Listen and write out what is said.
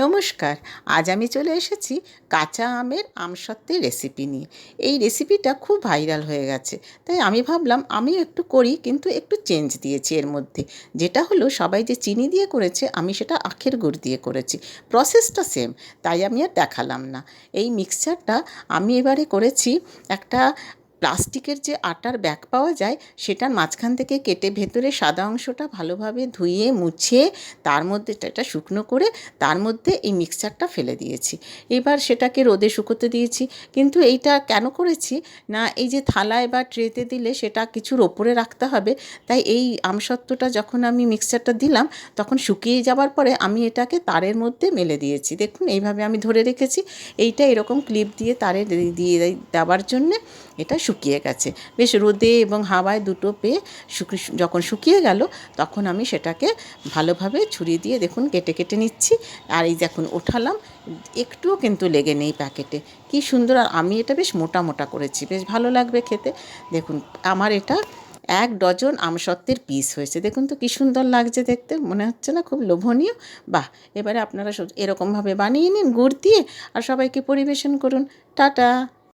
নমস্কার। আজ আমি চলে এসেছি কাঁচা আমের আমসত্ত্বের রেসিপি নিয়ে। এই রেসিপিটা খুব ভাইরাল হয়ে গেছে। তাই আমি ভাবলাম আমিও একটু করি, কিন্তু একটু চেঞ্জ দিয়েছি এর মধ্যে। যেটা হলো, সবাই যে চিনি দিয়ে করেছে আমি সেটা আখের গুড় দিয়ে করেছি। প্রসেসটা সেম, তাই আমি আর দেখালাম না। এই মিক্সচারটা আমি এবারে করেছি একটা প্লাস্টিকের যে আটার ব্যাগ পাওয়া যায় সেটার মাঝখান থেকে কেটে ভেতরে সাদা অংশটা ভালোভাবে ধুয়ে মুছে তার মধ্যে এটা শুকনো করে তার মধ্যে এই মিক্সচারটা ফেলে দিয়েছি। এবার সেটাকে রোদে শুকোতে দিয়েছি। কিন্তু এইটা কেন করেছি না, এই যে থালায় বা ট্রেতে দিলে সেটা কিছুর ওপরে রাখতে হবে। তাই এই আমসত্ত্বটা যখন আমি মিক্সচারটা দিলাম তখন শুকিয়ে যাওয়ার পরে আমি এটাকে তারের মধ্যে মেলে দিয়েছি। দেখুন এইভাবে আমি ধরে রেখেছি। এইটা এরকম ক্লিপ দিয়ে তারে দিয়ে দেওয়ার জন্যে এটা শুকিয়ে গেছে। বেশ রোদে এবং হাওয়ায় দুটো পেয়ে যখন শুকিয়ে গেল তখন আমি সেটাকে ভালোভাবে ছুরি দিয়ে দেখুন কেটে কেটে নিচ্ছি। আর এই দেখুন ওঠালাম, একটুও কিন্তু লেগে নেই প্যাকেটে। কি সুন্দর! আর আমি এটা বেশ মোটা মোটা করেছি, বেশ ভালো লাগবে খেতে। দেখুন আমার এটা 1 ডজন আমসত্ত্বের পিস হয়েছে। দেখুন তো কি সুন্দর লাগছে দেখতে, মনে হচ্ছে না খুব লোভনীয়? বাহ! এবারে আপনারা এরকমভাবে বানিয়ে নিন গুড় দিয়ে আর সবাইকে পরিবেশন করুন। টাটা।